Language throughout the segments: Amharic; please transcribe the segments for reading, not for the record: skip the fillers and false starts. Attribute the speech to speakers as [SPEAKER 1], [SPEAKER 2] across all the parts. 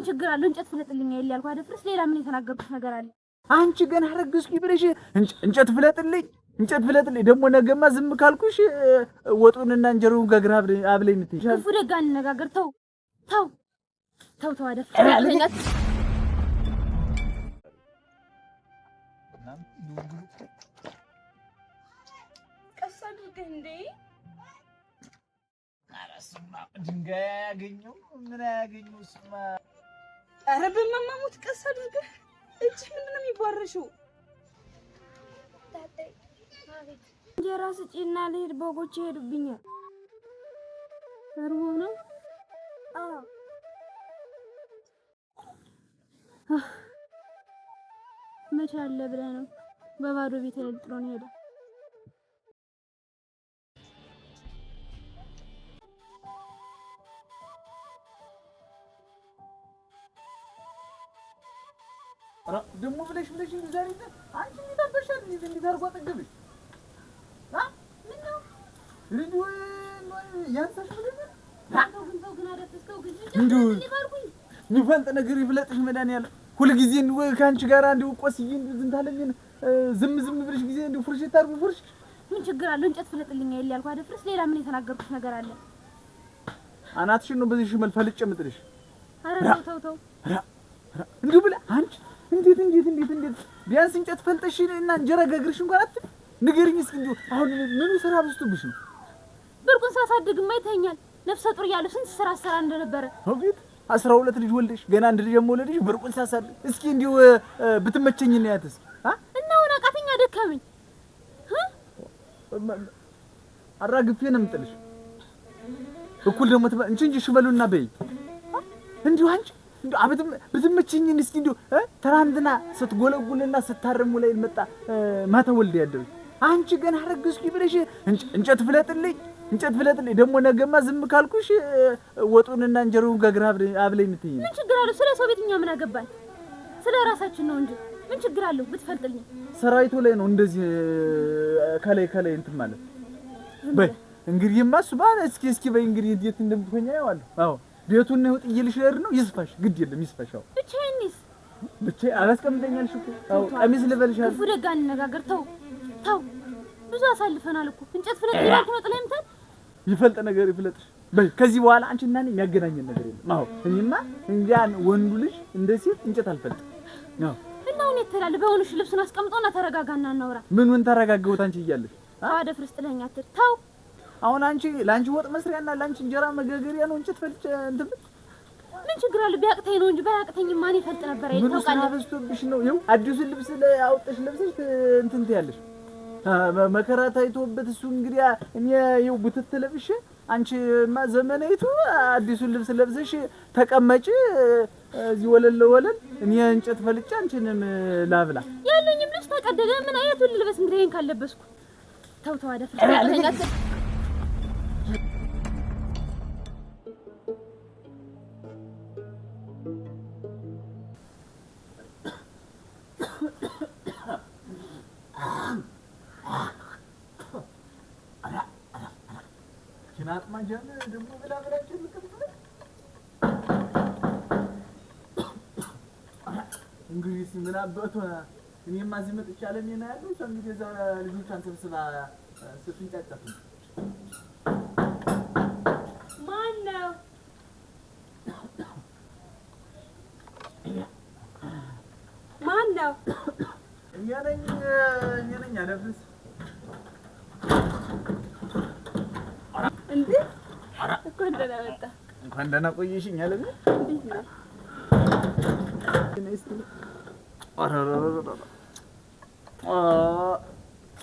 [SPEAKER 1] ችግር አለው? እንጨት ፍለጥልኝ አይደል ያልኩህ አደፍርስ። ሌላ ምን የተናገርኩት ነገር አለ?
[SPEAKER 2] አንቺ ገና አረግዝኩኝ ብለሽ እንጨት ፍለጥልኝ ደግሞ ነገማ ዝም ካልኩሽ ወጡንና እንጀራውን ጋግራ አብለኝ የምትይኝ
[SPEAKER 1] ክፉ ደግ አንነጋገር። ተው አደፍርስ።
[SPEAKER 3] ቀስ አድርገህ እንዴ!
[SPEAKER 2] አራስማ ድንጋይ ያገኘው ምን ያገኘው ስማ።
[SPEAKER 3] ኧረ በማማሙት ቀስ አድርገህ እጅ ምንድን ነው የሚባረሽው?
[SPEAKER 1] ታጠይ አቤት። እንጀራ ስጪና ልሂድ፣ በጎች ይሄዱብኛል። እርቦ ነው? አዎ። መቼ አለ ብለህ ነው? በባዶ ቤት ላይ ጥሎ ነው ሄደ።
[SPEAKER 2] ደግሞ ብለሽ ዛሬ አንቺ እንዲታበሻል እንዲታርጓ ጠገብሽ ምን ነው ልጅ ወይ ያንሳሽ
[SPEAKER 1] ተው ግን አደፍስተው ግን
[SPEAKER 2] ንፈንጥ ነገር ይፍለጥሽ መድኃኒዓለም። ሁልጊዜ እንደው ከአንቺ ጋር እንደው ቆስዬ እንደው ዝንታለኝ ዝም ብለሽ ጊዜ እንደው ፍርሽ ታርጉ ፍርሽ
[SPEAKER 1] ምን ችግር አለው? እንጨት ፍለጥልኝ አይደል ያልኩህ አደፍርስ። ሌላ ምን የተናገርኩት ነገር አለ?
[SPEAKER 2] አናትሽን ነው በዚህ ሽመል ፈልጬ የምጥልሽ።
[SPEAKER 1] ኧረ ተው
[SPEAKER 2] እንደው ብለህ አንቺ እንዴት ቢያንስ እንጨት ፈልጠሽ እና እንጀራ ጋግርሽ እንኳን አትል ንገሪኝ እስኪ። እንደው አሁን ምኑ ስራ በዝቶብሽ ነው?
[SPEAKER 1] ብርቁን ሳሳድግማ ይተኛል። ነፍሰ ጡር እያለሁ ስንት ስራ ሰራ እንደነበረ
[SPEAKER 2] አቤት 12 ልጅ ወልደሽ ገና አንድ ልጅ ወለደሽ ብርቁን ሳሳድግ። እስኪ እንደው ብትመቸኝ ነው ያትስ
[SPEAKER 1] እና አሁን አቃተኛ ደከመኝ።
[SPEAKER 2] አራግፌ ነው የምጥልሽ እኩል ደግሞ እንጂ ሽበሉና በይ እንዲሁ አንቺ እንዴ አብትም ብትመችኝ እስኪ እንዴ ትናንትና ስትጎለጉልና ስታርሙ ላይ መጣ ማታ ወልድ ያደረች አንቺ ገና አረግዝኩኝ ብለሽ እንጨት ፍለጥልኝ ደግሞ ነገማ ዝም ካልኩሽ ወጡንና እንጀራውን ጋግራ አብለኝ የምትይኝ
[SPEAKER 1] ምን ችግር አለው? ስለ ሰው ቤትኛ ምን አገባኝ? ስለ ራሳችን ነው እንጂ ምን ችግር አለው ብትፈልጥልኝ?
[SPEAKER 2] ሰራዊቱ ላይ ነው እንደዚህ ከላይ እንትን ማለት በይ እንግዲህማ እሱ ባለ እስኪ በይ እንግዲህ እንዴት እንደምትሆኛ ያዋለሁ። አዎ ቤቱን ነው ጥይልሽ ልሄድ ነው። ይስፋሽ፣ ግድ የለም ይስፋሽ። አዎ
[SPEAKER 1] ብቻዬንስ
[SPEAKER 2] አላስቀምጠኛልሽ እኮ። አዎ ቀሚስ ልበልሻለሁ።
[SPEAKER 1] ክፉ ደግ አንነጋገር። ተው ብዙ አሳልፈናል እኮ። እንጨት ፍለጥ ይላል ነው ጥላ ይምታል።
[SPEAKER 2] ይፈልጥ ነገር ይፍለጥሽ በይ። ከዚህ በኋላ አንቺ እና እኔ የሚያገናኘን ነገር የለም። አዎ እኔማ እንጃን ወንዱ ልጅ እንደ ሴት እንጨት አልፈልጥም። አዎ
[SPEAKER 1] እና አሁን የተላለ በሆነሽ ልብሱን አስቀምጦና ተረጋጋና እናውራ።
[SPEAKER 2] ምን ተረጋጋሁት አንቺ እያለሽ
[SPEAKER 1] አደፍርስ ጥለኛ አትል። ተው
[SPEAKER 2] አሁን አንቺ ላንቺ ወጥ መስሪያና ላንቺ እንጀራ መጋገሪያ ነው እንጨት ፈልጭ እንትን
[SPEAKER 1] ምን ችግር አለ? ቢያቅተኝ ነው እንጂ ባያቅተኝ ማን ይፈልጥ ነበር?
[SPEAKER 2] ታውቃለህ በዝቶብሽ ነው። ይኸው አዲሱን ልብስ አውጥተሽ ለብሰሽ እንትን ትያለሽ። መከራ ታይቶበት እሱ እንግዲህ እኔ ይኸው ቡትት ለብሼ አንቺማ ዘመናዊቱ አዲሱን ልብስ ለብሰሽ ተቀመጪ እዚህ ወለል እኔ እንጨት ፈልጬ አንቺንም ላብላ።
[SPEAKER 1] ያለኝም ልብስ ተቀደደ። ምን አይነቱን ልበስ እንግዲህ ይሄን ካለበስኩ? ተው አደፍርስ
[SPEAKER 2] ናት ማንጃለ ደግሞ ብላብላችሁ ልከብቱ እንግዲህ ምን አባቷ እኔማ እዚህ መጥቻለሁ። እኔ ነው ያለው እንግዲህ እዛ ልጆቿን ሰብስባ ስትንጫጫት
[SPEAKER 3] ማነው
[SPEAKER 2] እኔ ነኝ አደፍርስ
[SPEAKER 3] እንዴ እንኳን ደህና መጣ።
[SPEAKER 2] እንኳን ደህና ቆየሽኝ አለ ነው።
[SPEAKER 3] እንዴት ነው?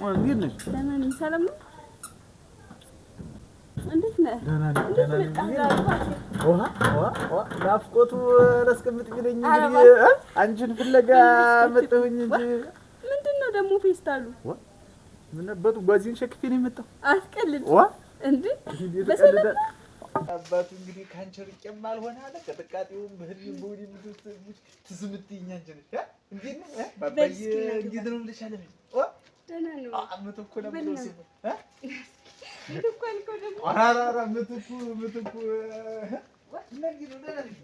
[SPEAKER 2] እንዴት ነሽ?
[SPEAKER 3] ደህና ነኝ። ሰላም ነው? እንዴት ነህ?
[SPEAKER 2] ደህና ነኝ። ዋ ናፍቆቱ አላስቀምጥ ቢለኝ እንግዲህ አንቺን ፍለጋ መጣሁኝ እንጂ
[SPEAKER 3] ምንድን ነው ደግሞ ፌስታሉ?
[SPEAKER 2] ምን ነበር ጓዚን ሸክፌ ነው የመጣው።
[SPEAKER 3] አትቀልድ እንዴ
[SPEAKER 2] በሰለደ አባቱ እንግዲህ ካንቺ ርቄም አልሆነ አለ። ከጥቃጤውም በህልም በወዲ ምድስት ትስምትኝ አንቺ ነሽ እንዴ ነው ባባዬ እንዴት ነው ብለሻለ?
[SPEAKER 3] ደህና ነው።
[SPEAKER 2] አመተኩ ነው ብለሽ
[SPEAKER 3] ምትኩ አልከው ደግሞ
[SPEAKER 2] አራራ ምትኩ ነኝ ነው ደህና ነኝ።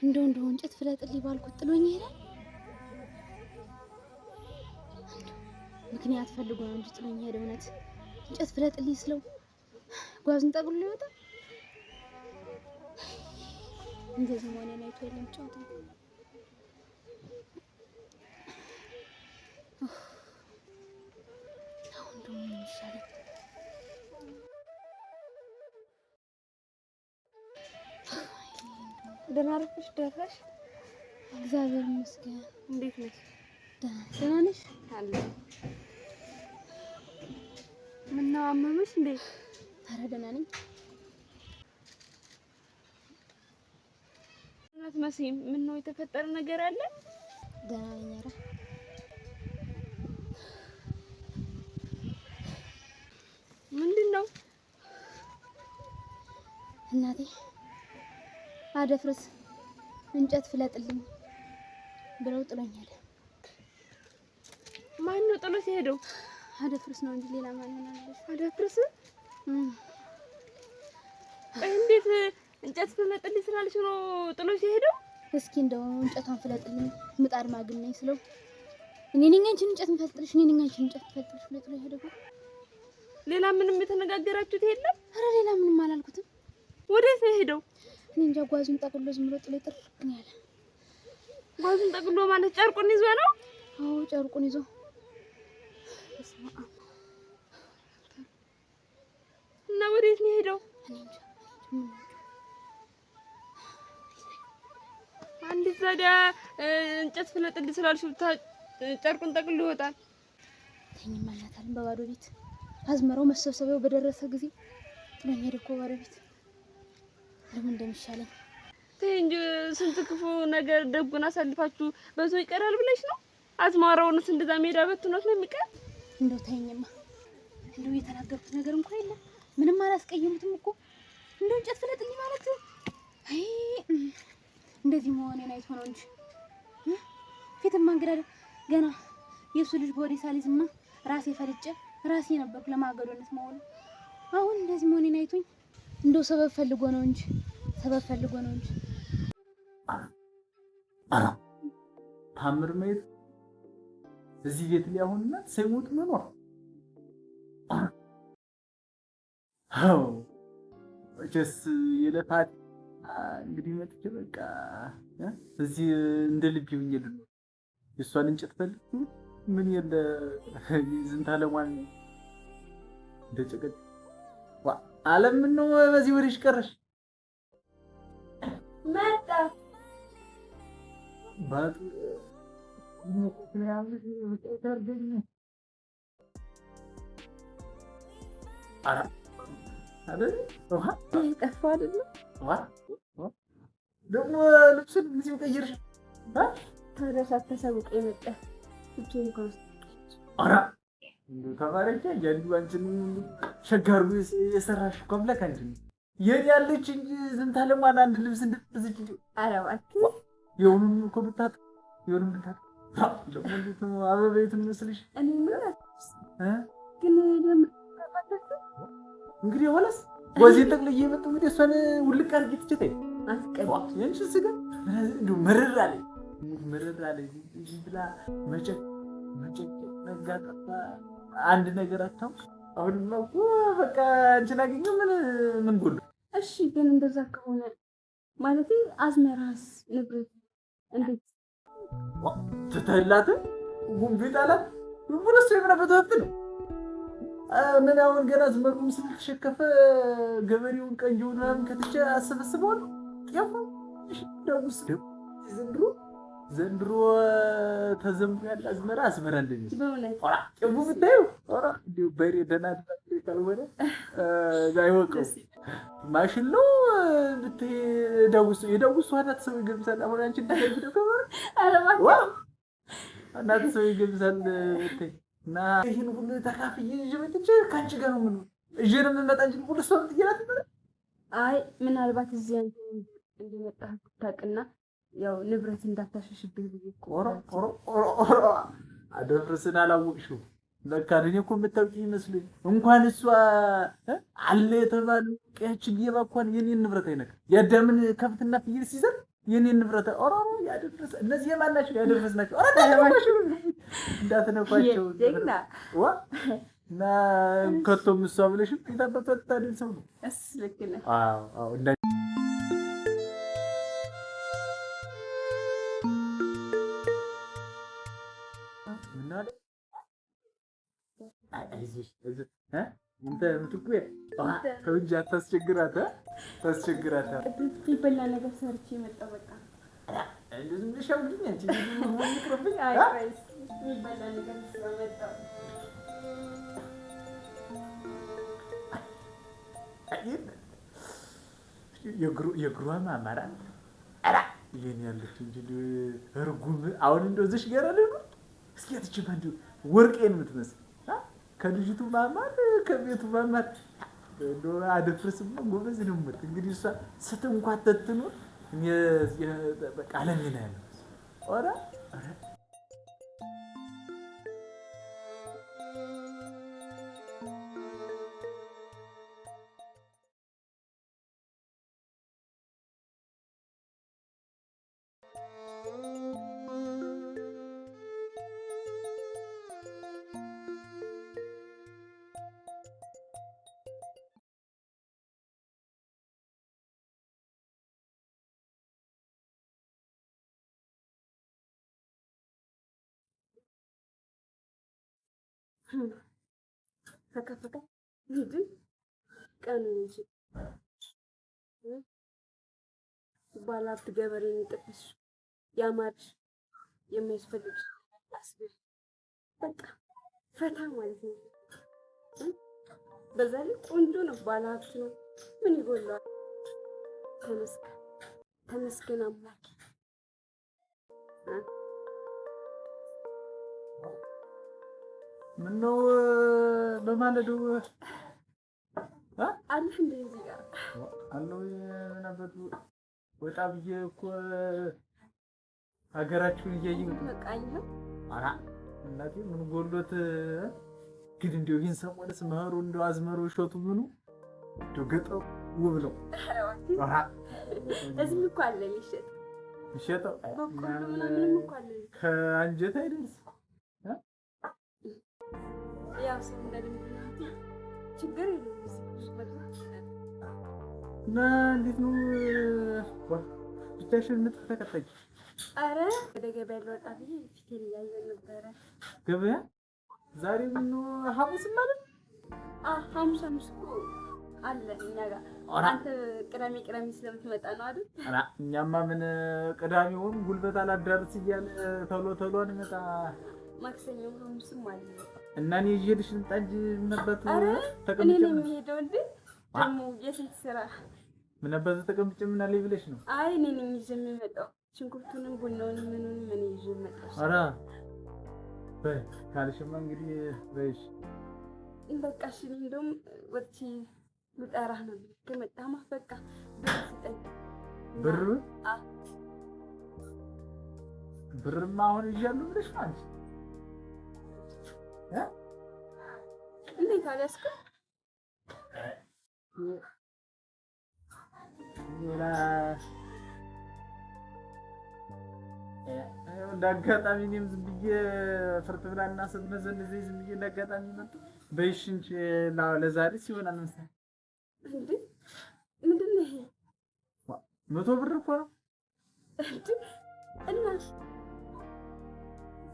[SPEAKER 1] እንደው እንጨት ፍለጥልኝ ባልኩት ጥሎኝ ይሄዳል። ምክንያት ፈልጎ ነው እንጂ ጥሎኝ ሄደ። እውነት እንጨት ፍለጥልኝ ስለው ጓዙን ጠቅልሎ ይወጣል። እንደዚህ መሆኔን አይቶ የለም ጫወታ። አሁን ደግሞ ምን ይሻላል?
[SPEAKER 3] ደህና አረፈሽ? ደረሽ?
[SPEAKER 1] እግዚአብሔር ይመስገን።
[SPEAKER 3] እንዴት ነሽ?
[SPEAKER 1] ደህና ነሽ?
[SPEAKER 3] አለ። ምነው አመመሽ እንዴ?
[SPEAKER 1] ኧረ ደህና ነኝ።
[SPEAKER 3] እናት መሲም ምነው የተፈጠረ ነገር አለ?
[SPEAKER 1] ደህና ነኝ። ኧረ
[SPEAKER 3] ምንድነው?
[SPEAKER 1] እናቴ አደፍርስ እንጨት ፍለጥልኝ ብለው ጥሎኝ ሄደ።
[SPEAKER 3] ማን ነው ጥሎ ሲሄደው?
[SPEAKER 1] አደፍርስ ነው እንጂ ሌላ ማን ይሆናል?
[SPEAKER 3] አደፍርስ? እንዴት እንጨት ፍለጥልኝ ስላልሽ ነው ጥሎ ሲሄደው?
[SPEAKER 1] እስኪ እንደው እንጨቷን ፍለጥልኝ ምጣድ ማግኘኝ ስለው እኔ ነኝ አንቺን እንጨት እንፈልጥልሽ፣ እኔ ነኝ አንቺን እንጨት እንፈልጥልሽ ብሎ ጥሎ ሄደ።
[SPEAKER 3] ሌላ ምንም የተነጋገራችሁት የለም?
[SPEAKER 1] ኧረ ሌላ ምንም አላልኩትም።
[SPEAKER 3] ወዴት ነው ሄደው?
[SPEAKER 1] እኔ እንጃ። ጓዙን ጠቅልሎ ዝም ብሎ ጥሎ ጥርቅ ነው ያለ።
[SPEAKER 3] ጓዙን ጠቅልሎ ማለት ጨርቁን ይዞ ነው?
[SPEAKER 1] አዎ ጨርቁን ይዞ።
[SPEAKER 3] እና ወዴት ነው ሄደው?
[SPEAKER 1] እኔ እንጃ።
[SPEAKER 3] አንድ ታዲያ እንጨት ፍለጥልኝ ስላልሽው ጨርቁን ጠቅልሎ ይወጣል?
[SPEAKER 1] ተኝም አላታልን በባዶ ቤት አዝመራው መሰብሰቢያው በደረሰ ጊዜ ጥሎኝ ሄደ እኮ ባዶ ቤት። ለምን እንደሚሻለኝ
[SPEAKER 3] ተይ እንጂ ስንት ክፉ ነገር ደጉን አሳልፋችሁ በዛው ይቀራል ብለሽ ነው? አዝመራውንስ እንደዛ ሜዳ በትኖት ነው የሚቀር?
[SPEAKER 1] እንደው ተይኝማ። እንደው የተናገርኩት ነገር እንኳን የለም። ምንም አላስቀየሙትም እኮ። እንደው እንጨት ፍለጥልኝ ማለት አይ እንደዚህ መሆኔን አይቶ ነው እንጂ ፊትማ እንግዳ ገና የሱ ልጅ በወዴ ሳሊዝማ ራሴ ፈልጬ ራሴ ነበርኩ ለማገዶነት መሆኑ። አሁን እንደዚህ መሆኔን አይቶኝ እንደው ሰበብ ፈልጎ ነው እንጂ
[SPEAKER 2] ታምር መሄድ እዚህ ቤት ላይ አሁንና ሳይሞት መኖር። አዎ እጀስ የለፋት እንግዲህ መጥቼ በቃ እዚህ እንደ ልብ ይሁንልኝ። የሷን እንጨት ፈልግ ምን የለ ዝንታ ለማን እንደጨቀጭ ዓለም ነው። በዚህ ወዲሽ ቀረሽ
[SPEAKER 3] መጣ
[SPEAKER 2] ባቱ ምክንያቱም ተርገኝ አይደል ውሃ
[SPEAKER 3] ጠፋ አይደል?
[SPEAKER 2] ደግሞ ልብስን ጊዜው ቀይርሽ
[SPEAKER 3] ታዲያ ሳታሳውቅ የመጣ እቱ እንኳን
[SPEAKER 2] አራ እንደው ተባረከ ያንዱ አንቺን ሸጋሩ የሰራሽ ኮምፕሌክ አንቺ የኔ ያለች እንጂ ዝንታ ለማን አንድ ልብስ እንድትዝጭ
[SPEAKER 3] አረባት
[SPEAKER 2] የሆኑን እኮ ብታት የሆኑን ብታት ደግሞ አበቤት መስልሽ
[SPEAKER 3] እኔ ማለት ግን ለምን ተፈተሽ
[SPEAKER 2] እንግዲህ ወለስ ወዚህ ጠቅልዬ የመጡ እንግዲህ እሷን ውልቅ አድርጌ ትችቴ
[SPEAKER 3] አስቀድም
[SPEAKER 2] የንሽ ስጋ እንደው መረር አለኝ ብላ መጨቅ ነጋጣ አንድ ነገር አታውቅ። አሁንማ እኮ በቃ አንቺን አገኘሁ ምን ጎል?
[SPEAKER 3] እሺ ግን እንደዛ ከሆነ ማለት አዝመራስ ንብረት እንዴት
[SPEAKER 2] ተተላተ ጉንቢት አላት ወለስ የምናበት ሀብት ነው። ምን አሁን ገና አዝመሩም ስለተሸከፈ ገበሬውን ቀንጆውን ምናምን ከተቸ አሰበስበዋል። ያው ደውስ ዘንድሮ ተዘምሮ ያለ አዝመራ እንደዚህ
[SPEAKER 3] በእውነት
[SPEAKER 2] ጭቡ ብታዩ እንዲሁ በሬ ደህና ካልሆነ አይወቀው ማሽን ነው ብታይ የዳውሱ አናት ሰው ይገብሳል። አሁን አንቺ እንደዚህ ከሆነ
[SPEAKER 3] አረባ
[SPEAKER 2] አናት ሰው ይገብሳል። ብታይ እና ይሄን ሁሉ ተካፍዬ ይዤ መጥቼ ካንቺ ጋር ነው ምን እጄ ነው የምመጣ እንጂ ሁሉ ሰው ትይላት ነበር።
[SPEAKER 3] አይ ምናልባት እዚህ አንተ እንደመጣህ ታውቅና ያው ንብረት እንዳታሸሽብኝ ብዬ
[SPEAKER 2] ቆሮ አደፍርስን አላወቅሽው። ለካ እኔ እኮ የምታውቂኝ ይመስለኝ። እንኳን እሷ አለ የተባሉ ቀያችን ጌባ እንኳን የኔን ንብረት አይነካ። የአዳምን ከብትና ፍየል ሲዘር የኔን ንብረት ያደፍርስ። እነዚህ የማን ናቸው? ያደፍርስ ናቸው። እንዳትነኳቸው እና ከቶም እሷ ብለሽም የታበቷት ታደል ሰው ነው።
[SPEAKER 3] ልክ ነህ።
[SPEAKER 2] አዎ እንጂ አታስቸግራት።
[SPEAKER 3] ይበላ ነገር ሰርቼ መጣሁ። በቃ
[SPEAKER 2] ዝም ብለሽ አውሪኝ አንቺ ይቅርብኝ።
[SPEAKER 3] የሚበላ ነገር ስለመጣሁ
[SPEAKER 2] የእግሯ ማማራ ይሄን ያለች እንጂ እርጉም አሁን እንደው እዚህ ጋር አለ ነው። እስኪ አትችባ እንደው ወርቄን የምትመስል ከልጅቱ ማማር ከቤቱ ማማር እንደው አደፍርስም ጎበዝ ነው የምልህ። እንግዲህ እሷ ስትንኳተት ትኖር እኔ በቃ አለኝና ያለው ኦራ
[SPEAKER 3] ተከፈተ ይድ ቀን እንጂ ባላፍት ገበሬን ጥቅስ ያማርሽ የሚያስፈልግሽ አስበሽ በቃ ፈታ ማለት ነው። በዛ ላይ ቆንጆ ነው፣ ባላፍት ነው። ምን ይጎላል? ተመስገን አምላክ።
[SPEAKER 2] ምነው በማለዱ
[SPEAKER 3] አለህ እንደዚህ ጋር
[SPEAKER 2] አለው የነበሩ ወጣ ብዬ እኮ ሀገራችሁን እያየሁ
[SPEAKER 3] መቃኝ ነው።
[SPEAKER 2] አራ እናቴ ምን ጎሎት ግን እንደው ይሄን ሰሞንስ መኸሩ እንደው አዝመሩ እሸቱ ምኑ እንደው ገጠሩ ውብ ነው። አራ
[SPEAKER 3] እዚህ እኮ አለ የሚሸጠው በቆሎ ምናምን እኮ አለ።
[SPEAKER 2] ከአንጀት አይደርስ
[SPEAKER 3] ያው ሰው እንደምንም ችግር የለውም።
[SPEAKER 2] እና እንዴት ነው ብቻሽን የምትተከተኝ?
[SPEAKER 3] አረ ወደ ገበያ ልወጣ ብዬ ፊቴን እያየሁ ነበረ።
[SPEAKER 2] ገበያ ዛሬ ምነው ሐሙስ ማለት?
[SPEAKER 3] ሐሙስ እኮ አለ እኛ ጋር። አንተ ቅዳሜ ስለምትመጣ ነው አይደል?
[SPEAKER 2] አራ እኛማ ምን ቅዳሜውን ጉልበት አላዳርስ እያለ ቶሎ እንመጣ።
[SPEAKER 3] ማክሰኞ ሐሙስም አለ
[SPEAKER 2] እና እኔ ይዤልሽ ልምጣ እንጂ ነበር
[SPEAKER 3] ተቀምጬ እኔ ነው የምሄደው እንዴ? ደግሞ የሴት ስራ
[SPEAKER 2] ምን ነበር ተቀምጬ ምን አለኝ ብለሽ ነው?
[SPEAKER 3] አይ እኔ ነኝ ይዤ የምመጣው ሽንኩርቱንም ቡናውንም ምኑንም ምን ይዤ እመጣለሁ።
[SPEAKER 2] አራ በይ ካልሽማ እንግዲህ በይሽ
[SPEAKER 3] በቃ እሺ። እንደውም ወጥቼ ልጠራህ ነው። ከመጣማ በቃ ብር ስጠኝ።
[SPEAKER 2] ብርማ አሁን ይዣለሁ ብለሽ ነው አንቺ?
[SPEAKER 3] እንዴት አልያዝክም?
[SPEAKER 2] እንዳጋጣሚ እኔም ዝም ብዬ ፍርጥ ብላና ስትነዘንዘኝ ዝም ብዬ እንዳጋጣሚ መጡ። በይሽ እንጂ ለዛሬ ሲሆናል መሰለኝ።
[SPEAKER 3] እንዴ ምንድን ነው ይሄ?
[SPEAKER 2] 100 ብር እኮ ነው።
[SPEAKER 3] እና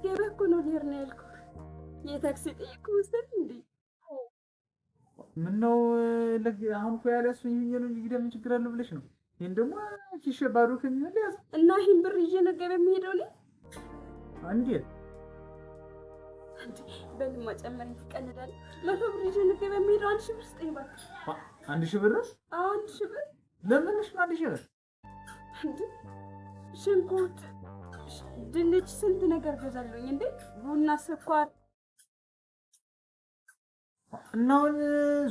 [SPEAKER 3] ገበያ እኮ ነው ልሄድ ነው ያልኩህ። የታክሲ ጠየቅኩህ መሰለኝ እንዴ?
[SPEAKER 2] ምነው አሁን እኮ ያለሱኝ ነው እንጂ ምን ችግር አለው ብለሽ ነው? ይሄን ደግሞ ኪሽ ባዶ ከሚሆን ያዝ
[SPEAKER 3] እና ይሄን ብር ይዤ ነው ገበያ የምሄደው ነው
[SPEAKER 2] እንዴ?
[SPEAKER 3] በልማ ጨመረኝ ትቀልዳለህ። 100 ብር ይዤ ነው ገበያ የምሄደው። 1000 ብር ስጠኝ እባክህ።
[SPEAKER 2] 1000 ብር?
[SPEAKER 3] አዎ 1000 ብር።
[SPEAKER 2] ለምንሽ 1000 ብር?
[SPEAKER 3] እንዴ ሽንኩርት፣ ድንች፣ ስንት ነገር ገዛለሁኝ እንዴ። ቡና፣ ስኳር
[SPEAKER 2] እና አሁን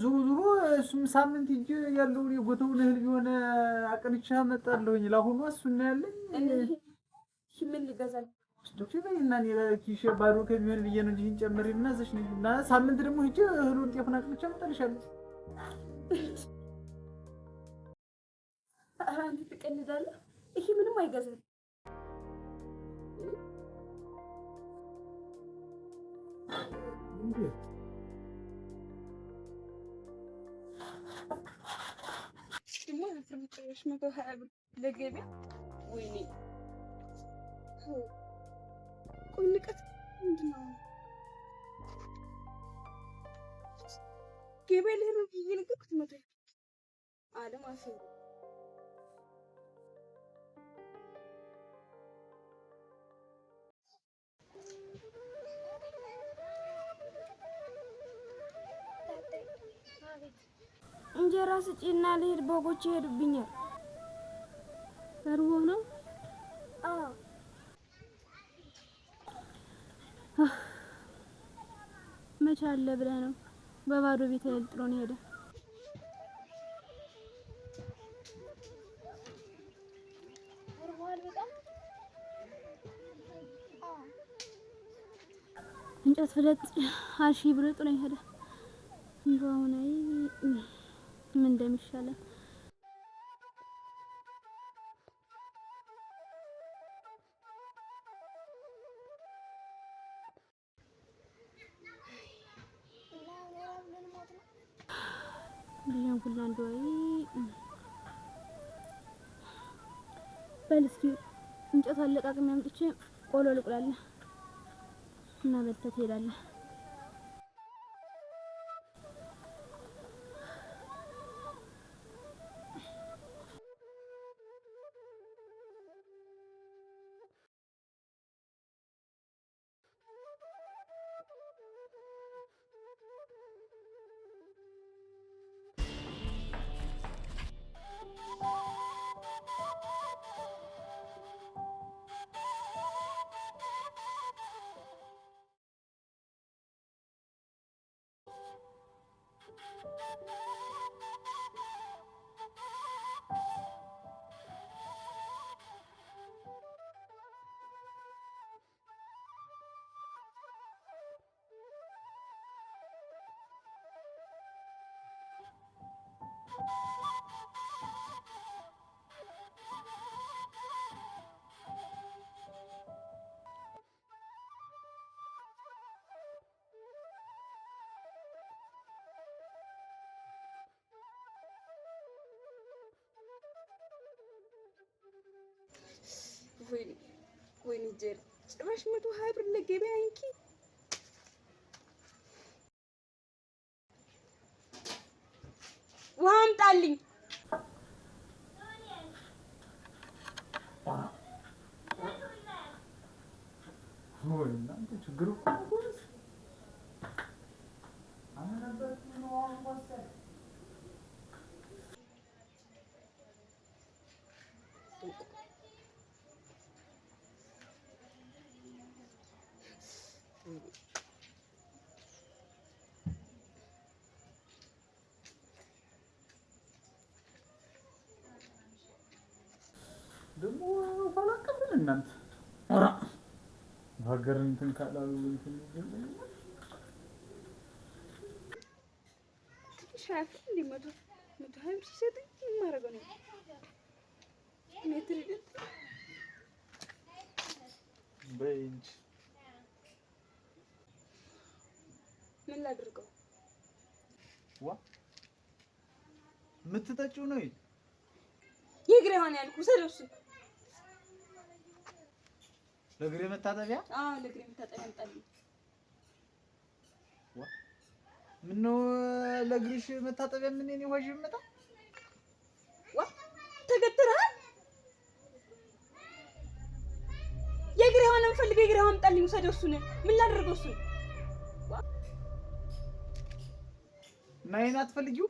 [SPEAKER 2] ዙሩ ዙሩ እሱም ሳምንት ሂጅ ያለውን የጎተውን እህል ቢሆን አቅንቻ መጣለሁኝ። ለአሁኑ እሱን ያለኝ
[SPEAKER 3] ምን ልገዛል
[SPEAKER 2] ስቶክ በይና እኔ ኪሽ ባዶ ከሚሆን ብዬ ነው እንጂ እንጨምሪና ዘሽ እና ሳምንት ደግሞ ሂጅ እህሉን ጤፉን አቅንቻ መጣልሻለሁ።
[SPEAKER 3] ኧረ አንተ ትቀልዳለህ። ይሄ ምንም አይገዛም። ደግሞ ፍርምጥሽ 120 ብር ለገበያ ወይኔ ቆይ ንቀት ምንድን ነው? ገበያ ላይ ነው እየነገርኩት መቶ አለም አፈሩ
[SPEAKER 4] እንጀራ ስጪና ልሄድ፣ በጎች ይሄዱብኛል።
[SPEAKER 1] እርቦ ነው?
[SPEAKER 4] አዎ።
[SPEAKER 1] መቼ አለ ብለህ ነው? በባዶ ቤት ላይ ጥሎ ነው ሄደ። እንጨት ፍለጥ አልሺ ብሎ ጥሎ ሄደ። እንደው አሁን ምን እንደሚሻለን ሁላ እንደው በል እስኪ እንጨት አለቃቅሜ አምጥቼ ቆሎ ልቁላለህ እና በልተህ ትሄዳለህ።
[SPEAKER 3] ወይኔ ጀር ጭራሽ 120 ብር ለገበያ አንቺ ውሃ አምጣልኝ።
[SPEAKER 2] ወይ እናንተ ችግሩ ደግሞ ፈላቀብን እናንተ ኧረ ሀገር እንትን ካላሉ እንትን
[SPEAKER 3] ሻፍ እንዲመጡ 120 ብር ሲሰጠኝ የማደርገው ነው ሜትር ይደት
[SPEAKER 2] በእንጂ
[SPEAKER 3] ምን ላድርገው?
[SPEAKER 2] ዋ የምትጠጪው ነው
[SPEAKER 3] የእግሬ ሆነ ያልኩህ ሰለሱ
[SPEAKER 2] ለእግሬ መታጠቢያ?
[SPEAKER 3] አዎ ለእግሬ መታጠቢያ አምጣልኝ።
[SPEAKER 2] ዋ ምነው ለእግርሽ መታጠቢያ ምን እኔ ዋዥ መጣ?
[SPEAKER 3] ዋ ተገትረሃል? የእግሬ ሆነ ፈልገህ የእግሬ ሆነ አምጣልኝ። ውሰደው እሱን ምን ላድርገው እሱን?
[SPEAKER 2] እና ይሄን አትፈልጊው?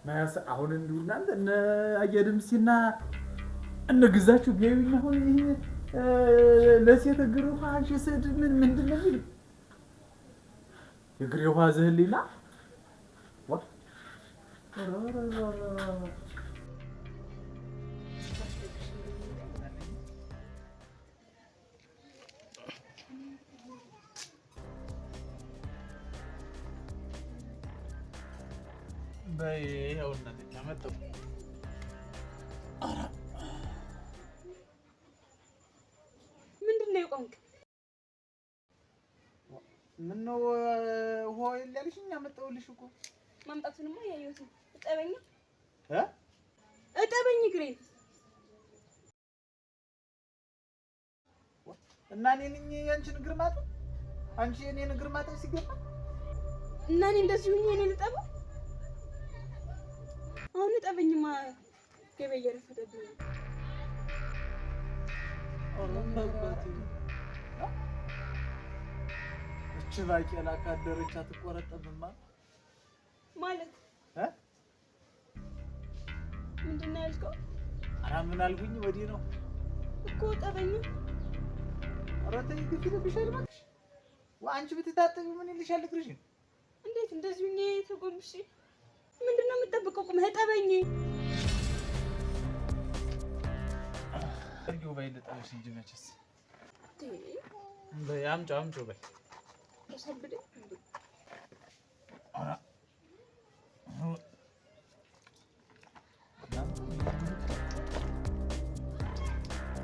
[SPEAKER 2] ማያስ አሁን እንዲሁ እናንተ እነ አየድምሲና እነ ግዛችሁ ቢያዩኝ አሁን ይሄ ለሴት እግር ውሃ ሽስድ ምንድን ነው የሚል እግር ውሃ ዘህሊና ዋ በይኸውና ተመጣጣ
[SPEAKER 3] ምንድን ነው የቆምክ?
[SPEAKER 2] ምነው ውሃ የለልሽኝ? አመጣሁልሽ እኮ።
[SPEAKER 3] ማምጣቱንማ ያየሁት። እጠበኝ
[SPEAKER 2] እ
[SPEAKER 3] እጠበኝ እግሬን
[SPEAKER 2] እና እኔ ነኝ ያንቺን እግር ማጠብ? አንቺ የኔን እግር ማጠብ ሲገባ
[SPEAKER 3] እና እኔ እንደዚህ ሁኜ እኔ ልጠበው? አሁን እጠበኝማ ገበያ እየረፈደብኝ ነው።
[SPEAKER 2] እቺ ባቄላ ካደረች አትቆረጠምማ
[SPEAKER 3] ማለት
[SPEAKER 2] እ
[SPEAKER 3] ምንድን ነው ያልከው?
[SPEAKER 2] ኧረ ምን አልኩኝ? ወዲህ ነው
[SPEAKER 3] እኮ እጠበኝ።
[SPEAKER 2] ኧረ ተይ ግፊ ልብሻል እባክሽ። አንቺ ብትታጠቢ ምን ይልሻል እግርሽን?
[SPEAKER 3] እንዴት እንደዚህ ሁኜ ተጎንብሼ? ምንድን ነው የምጠብቀው? ቁመህ እጠበኝ።
[SPEAKER 2] አርጊው በይ ልጠብሽ እንጂ መቼስ በይ አምጪው በይ
[SPEAKER 3] ተሰብደኝ እንዴ?
[SPEAKER 2] ኧረ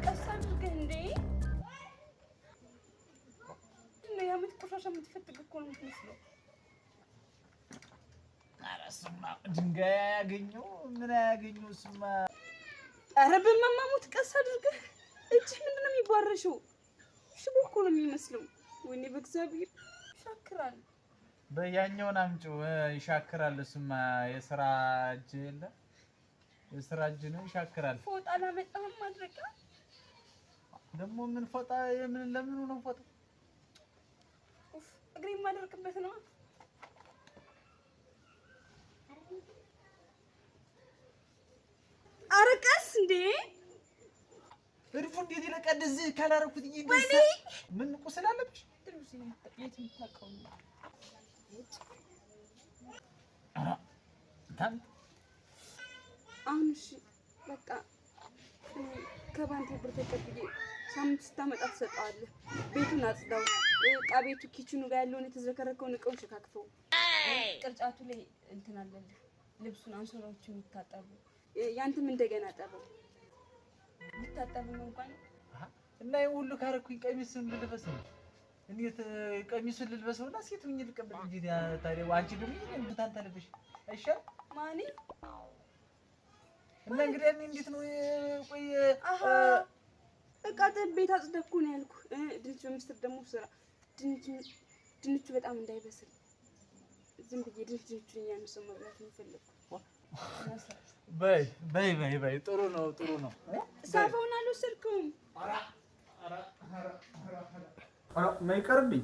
[SPEAKER 3] ቀስ አድርገህ እንዴ! ምንድን ነው የዓመት ቆሻሻ የምትፈትግ እኮ ነው የምትመስለው።
[SPEAKER 2] ኧረ እሱማ ድንጋይ አያገኘው ምን አያገኘው እሱማ።
[SPEAKER 3] ኧረ በማማሙት ቀስ አድርገህ። እጅህ ምንድን ነው የሚባረሸው? ሽቦ እኮ ነው የሚመስለው። ወይኔ በእግዚአብሔር ይሻክራል።
[SPEAKER 2] በያኛውን አምጪው ይሻክራል። እሱማ የስራ እጅ የለ የስራ እጅ ነው ይሻክራል።
[SPEAKER 3] ፎጣ አላመጣህም ማድረቂያ?
[SPEAKER 2] ደግሞ ምን ፎጣ የምን ለምኑ ነው ፎጣ?
[SPEAKER 3] ኡፍ እግሬ የማደርቅበት ነው። ኧረ ቀስ እንዴ!
[SPEAKER 2] እርፉ እንዴት ይለቃል? እዚህ ካላረኩት
[SPEAKER 3] ወይኔ
[SPEAKER 2] ምን ቁስል አለብሽ?
[SPEAKER 3] የት የምታውቀው ነው? አሁን እሺ በቃ ከባንተ ብር ተቀብዬ ሳምንት ስታመጣ ትሰጠዋለህ። ቤቱን አጽዳው፣ ዕቃ ቤቱ ኪችኑ ጋር ያለውን የተዝረከረከውን ዕቃውን ሸካክፈው፣ ቅርጫቱ ላይ እንትን አለልህ ልብሱን አንሶላዎቹ የሚታጠቡ ያንተም እንደገና ጠበው የሚታጠቡ ነው እንኳን
[SPEAKER 2] እና ይሄን ሁሉ ካረኩኝ ቀሚስን ልልበስ ነው። እንዴት ቀሚሱን ልልበሰውና ሴት ሁኚ ልቀበል እንጂ ታዲያ አንቺ ደግሞ ይሄን ብታንተ ልብሽ አይሻል
[SPEAKER 3] ማኒ
[SPEAKER 2] እና እንግዲህ እኔ እንዴት ነው ቆይ
[SPEAKER 3] ዕቃ ቤት አጽደኩ ነው ያልኩህ። ድንች በምስር ደግሞ ስራ ድንቹ በጣም እንዳይበስል ዝም ብዬ ድንቹን እያነሳሁ መብላት ነው የፈለኩት።
[SPEAKER 2] በይ ጥሩ ነው
[SPEAKER 3] ሳፋውን አልወሰድከውም?
[SPEAKER 2] ኧረ ማይቀርብኝ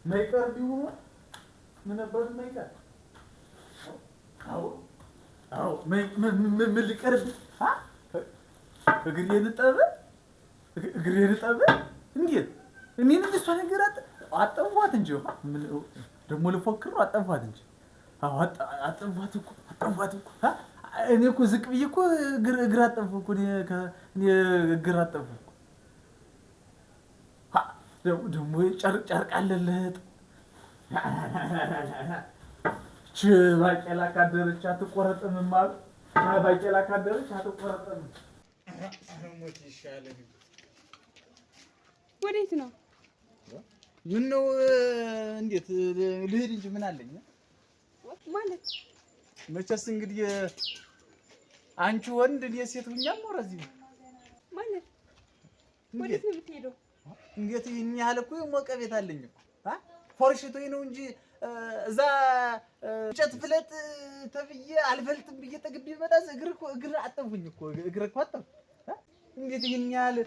[SPEAKER 2] ማይቀርብኝ ምን ነበር ማይቀር? አዎ ምን ሊቀርብኝ? እግሬን ጠብ እንዴት እኔን እሷ ነገር አጠፏት እንጂ ደግሞ ልፎክር ነው አጠፏት እንጂ አጠፏት እኮ እኔ እኮ ዝቅ ብዬ እኮ እግር አጠፉ እኮ እኔ እግር አጠፉ ደግሞ ጨርቅ አለለት። ባቄላ ካደረች አትቆረጥም አሉ። ባቄላ ካደረች አትቆረጥም። ሞት ይሻለኝ።
[SPEAKER 3] ወዴት ነው?
[SPEAKER 2] ምነው እንዴት ልሂድ እንጂ ምን አለኝ
[SPEAKER 3] ማለት
[SPEAKER 2] መቼስ እንግዲህ አንቺ ወንድ እኔ ሴት ሁኛል ነው እዚህ
[SPEAKER 3] ማለት ወዴት ነው የምትሄደው?
[SPEAKER 2] እንዴት ይሄን ያህል እኮ የሞቀ ቤት አለኝ እኮ ፎርሽቶኝ ነው እንጂ እዛ እንጨት ፍለጥ ተብዬ አልፈልጥም ብዬ ጠግቤ መጣስ እግር አጠፉኝ እኮ እግር እኮ አጠፉ። እንዴት ይሄን ያህል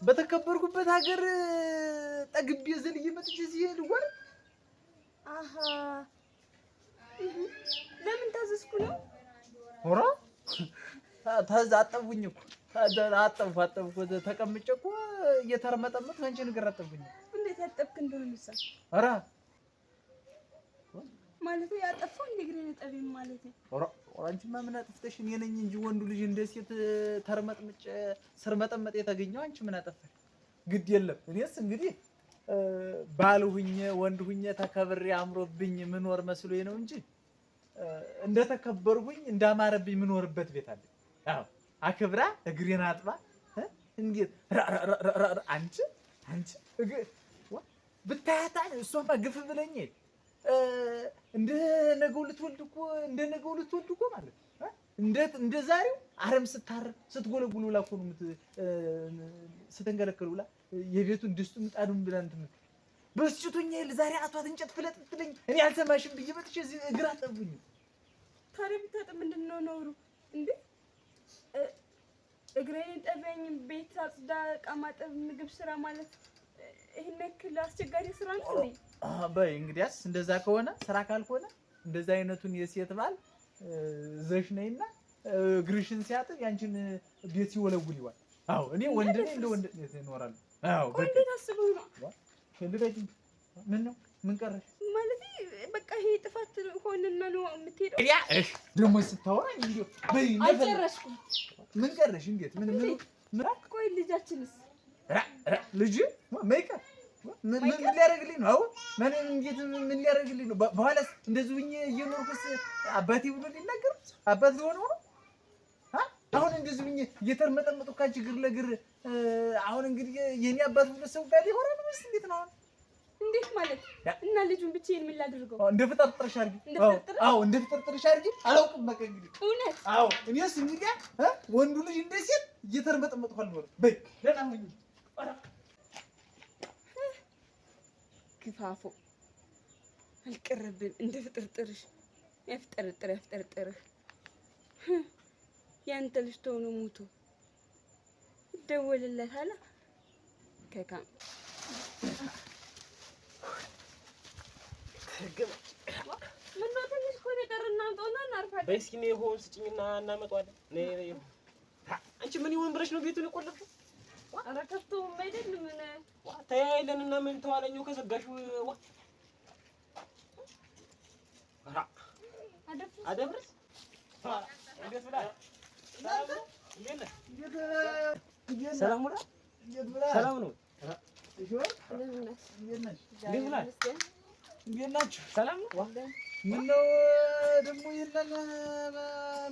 [SPEAKER 2] በተከበርኩበት ሀገር ጠግቤ ዘልዬ መጥቼ ሲሄድ ወር
[SPEAKER 3] አሃ ለምን ታዘዝኩ ነው?
[SPEAKER 2] ሆራ ታዛ አጠቡኝ እኮ አጠብኩ ተቀምጬ እኮ እየተርመጠመጥ አንቺ ነገር አጠቡኝ።
[SPEAKER 3] እንዴት ያጠብክ እንደሆነ ምሳ
[SPEAKER 2] ኧረ
[SPEAKER 3] ማለት ያጠፋው እንደ ግሬ ነጠብኝ ማለት ነው።
[SPEAKER 2] ኦራ አንቺማ ምን አጥፍተሽ? እኔ ነኝ እንጂ ወንዱ ልጅ እንደ ሴት ተርመጥምጬ ስር መጠመጥ የተገኘው አንቺ ምን አጠፋሽ? ግድ የለም እኔስ እንግዲህ ባል ሁኜ ወንድ ሁኜ ተከብሬ አምሮብኝ ምኖር መስሎኝ ነው እንጂ እንደተከበርኩኝ እንዳማረብኝ ምኖርበት ቤት አለ። አዎ አክብራ እግሬን አጥባ እንዴት አንቺ ብታያታ እሷማ ግፍ ብለኝ እንደ ነገው ልትወልድ እኮ ማለት እንደ ዛሬው አረም ስትጎለጉል ብላ እኮ ነው ስትንገለከል ብላ የቤቱን ድስቱ ምጣዱን ብላ እንትን በስጭቶኛ ዛሬ አቷት እንጨት ፍለጥ ብትለኝ እኔ አልሰማሽም ብዬ መጥቼ እግር አጠቡኝ። ታዲያ ብታጠብ ምንድን ነው ነውሩ እንዴ?
[SPEAKER 3] እግሬን ጠበኝ፣ ቤት አጽዳ፣ ዕቃ ማጠብ፣ ምግብ ስራ ማለት ይሄን ያክል አስቸጋሪ ስራ ነው እንዴ?
[SPEAKER 2] በይ እንግዲያስ እንደዛ ከሆነ ስራ ካልሆነ እንደዛ አይነቱን የሴት ባል ዘሽ ነይና እግርሽን ሲያጥብ ያንቺን ቤት ሲወለውል ይዋል። አዎ እኔ ወንድ ነኝ እንደ ወንድ እኖራለሁ። አዎ በቃ
[SPEAKER 3] እንዴት አስበው ነው
[SPEAKER 2] እንዴት ምን ነው ምን ቀረሽ
[SPEAKER 3] ማለት በቃ ይሄ ጥፋት ሆነና ነው የምትሄደው?
[SPEAKER 2] ያ እሺ ደግሞ ስታወራኝ እንዴ በይ
[SPEAKER 3] አልጨረስኩም።
[SPEAKER 2] ምን ቀረሽ? እንዴት ምን
[SPEAKER 3] ቆይ ልጃችንስ
[SPEAKER 2] ልጅ ማይካ ምን ሊያደርግልኝ ነው? አሁን ምን ሊያደርግልኝ ነው? በኋላስ እንደዚህ ብዬ እየኖርኩስ አባቴ ብሎ ሊናገር አባት ሊሆነው ነው? አሁን እንደዚህ ብዬ እየተርመጠመጡ ካንቺ ግር ለግር አሁን እንግዲህ የኔ አባት ብሎ ሰው ጋር ሊሆን ነው? እንዴት ነው?
[SPEAKER 3] እንዴት ማለት እና ልጁን ብቻዬን ምን ላድርገው?
[SPEAKER 2] እንደ ፍጠርጥርሽ አድርጊ። አዎ እንደ ፍጠርጥርሽ አድርጊ። አላውቅም በቃ እንግዲህ እውነት። አዎ እኔስ እንግዲህ ወንዱ ልጅ እንደ ሴት እየተርመጠመጥኩ አልኖርም። በይ ለጣም ነው
[SPEAKER 3] ክፋፎ አልቀረብን እንደ ፍጥርጥርሽ ያፍጠርጥርህ ያንተ ልጅ ተሆኖ ሞቶ ይደወልለታል። ከካም ምን ነው ትንሽ እኮ ነው የቀረን። እናምጣውና እናርፋለን።
[SPEAKER 5] በይ እስኪ ነው ሆን ስጭኝና እናመጣዋለን። ነይ አንቺ ምን ይሆን ብለሽ ነው ቤቱን የቆለፍሽው?
[SPEAKER 3] ኧረ ከፍተውም አይደል ምን
[SPEAKER 5] ተያይለንና ምን ተዋለኛው ከዘጋሽው ዋ አደፍርስ እንዴት ብላ ሰላም ነው ሰላም ነው
[SPEAKER 2] እንዴት ናችሁ?
[SPEAKER 5] ሰላም ነው።
[SPEAKER 2] ምነው ደግሞ የለን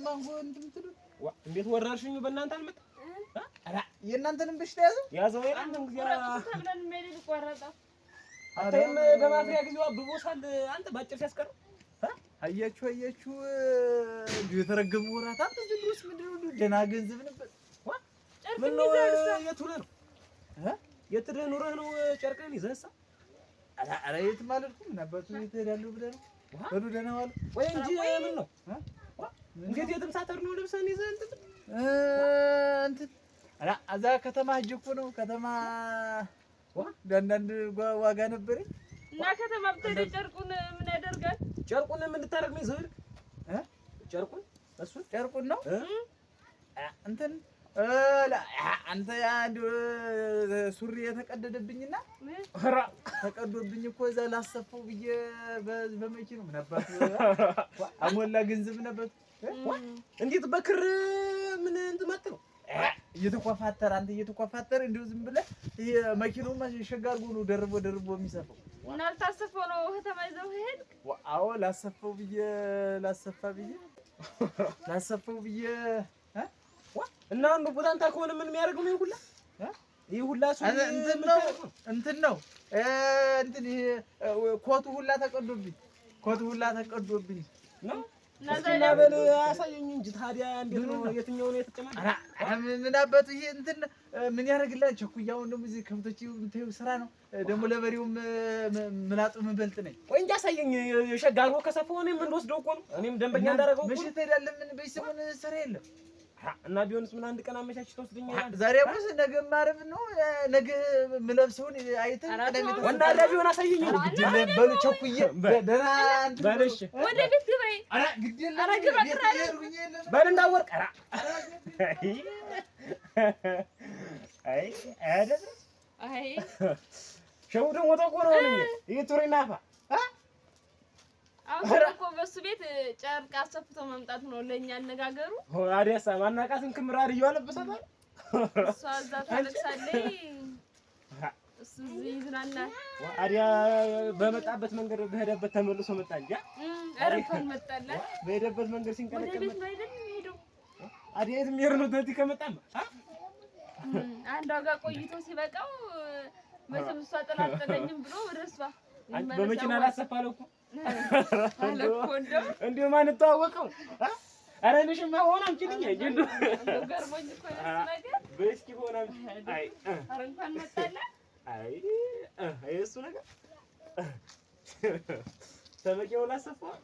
[SPEAKER 2] ማንጎ እንትን የምትሉት
[SPEAKER 5] እንዴት ወራርሽኝ? በእናንተ አልመጣ
[SPEAKER 2] የእናንተንም በሽታ
[SPEAKER 5] ያዘው የእናንተን ጊዜ
[SPEAKER 3] ተብለን ሜል ቆረጣ
[SPEAKER 5] አታይም? በማፍሪያ ጊዜው አብቦሳል። አንተ ባጭር ሲያስቀረው
[SPEAKER 2] አያችሁ እንዴ የተረገሙ ወራት አንተ ዝብሩስ ምንድነው? ደህና ገንዘብ ነበር።
[SPEAKER 5] ምን ነው የት ሆነህ ነው? የት ኑረህ ነው ጨርቅህን ይዘህሳ?
[SPEAKER 2] ኧረ የት ማለት ነው? ምን አባቱ የት እሄዳለሁ ብለህ ነው? በሉ ደህና ዋሉ
[SPEAKER 5] ወይ እንጂ ምን ነው እንዴት የትም ሳትሄድ ነው ልብስህን ይዘህ እንትን
[SPEAKER 2] እዛ ከተማ ሂጅ እኮ ነው። ከተማ አንዳንድ ዋጋ ነበረኝ
[SPEAKER 3] እና ከተማ ብትሄድ ጨርቁን ምን ያደርጋል?
[SPEAKER 5] ጨርቁን ምን ልታረግ ነው ይዘህ? ጨርቁን እሱን
[SPEAKER 2] ጨርቁን ነው እንትን አንተ አንድ ሱሪ የተቀደደብኝና ተቀዶብኝ እኮ እዛ ላሰፋው ብዬ በመኪናው ምን አባቱ አሞላ ገንዘብ ነበር።
[SPEAKER 5] እንዴት በክር ምን እንትመጥ ነው
[SPEAKER 2] እየተኳፋተረ እንደው ዝም ብለህ ይሄ መኪናው ሸጋ አድርጎ ነው ደርቦ የሚሰፋው።
[SPEAKER 3] እና አልታሰፈው ነው ከተማ ይዘው ሄድ?
[SPEAKER 2] አዎ ላሰፋው ብዬ
[SPEAKER 5] እና አንዱ ቦታንታ ከሆነ ምን የሚያደርገው ነው? ይሄ ሁላ እሱ
[SPEAKER 2] እንትን ነው ኮቱ ሁላ ተቀዶብኝ ነው።
[SPEAKER 5] እና በል አሳየኝ እንጂ ታዲያ እንዴት ነው? የትኛው ነው የተጨማረ?
[SPEAKER 2] ምን አባቱ ይሄ እንትን ምን ያደርግልሃል? ቸኩያውን ደግሞ እዚህ ከብቶች የምታዩ ስራ ነው ደግሞ ለበሬውም ምላጡ ምበልጥ ነኝ።
[SPEAKER 5] ቆይ እንጂ አሳየኝ። ሸጋ አድርጎ ከሰፋው እኔም እንደወስደው እኮ ነው። እኔም ደንበኛ እንዳደረገው እኮ
[SPEAKER 2] መቼ ትሄዳለህ? ምን በይ ሰሞን ስራ የለም
[SPEAKER 5] እና ቢሆንስ ምን አንድ ቀን አመቻችተህ ትወስደኛለህ?
[SPEAKER 2] ዛሬ ወስ ነገ ማረፍ ነው። ነገ ምለብሰውን አይተህ
[SPEAKER 5] ወንዳ ቢሆን አሳየኝ።
[SPEAKER 2] ግድልህ በሉ ቸኩዬ ደህና
[SPEAKER 5] በልሽ
[SPEAKER 1] ወደ ቤት ግባይ።
[SPEAKER 2] ኧረ ግድልህ
[SPEAKER 1] ኧረ ግባ ትራለህ
[SPEAKER 5] በል እንዳወርቅ አይ አይደል
[SPEAKER 1] አይ
[SPEAKER 5] ሸው ደግሞ ተቆሮ ነው ይቱሪናፋ
[SPEAKER 1] አሁን እኮ በሱ ቤት ጨርቅ አሰፍቶ መምጣት ነው ለኛ አነጋገሩ።
[SPEAKER 5] አዲያሳ ማናቃትን ክምራር ይዋለበሰታል።
[SPEAKER 1] እሷ እዛ ታለቅሳለች፣ እሱ እዚህ ይዝናናል።
[SPEAKER 5] አዲያ በመጣበት መንገድ በሄደበት ተመልሶ መጣ እንጂ
[SPEAKER 1] አረፋን መጣላ
[SPEAKER 5] በሄደበት መንገድ ሲንቀለቀል
[SPEAKER 1] ወደ ቤት ነው አይደል የሚሄደው።
[SPEAKER 5] አዲያ የትም ይሄድ ነው ተቲ ከመጣማ
[SPEAKER 1] አንዷ ጋር ቆይቶ ሲበቃው መቼም እሷ ጥላጥለኝም ብሎ ወደ እሷ
[SPEAKER 5] በመኪና ላሰፋለው እኮ
[SPEAKER 1] አለኮንዶ
[SPEAKER 5] እንዴ ማን ተዋወቀው? አረ ልሽማ ሆነ አምጪልኝ እንዴ እንዴ
[SPEAKER 1] ገርሞኝ እኮ ነው ነገር
[SPEAKER 5] በስኪ ሆነ አይ
[SPEAKER 1] አረ እንኳን መጣላ
[SPEAKER 5] አይ እሱ ነገር ተመኪው ላሰፋው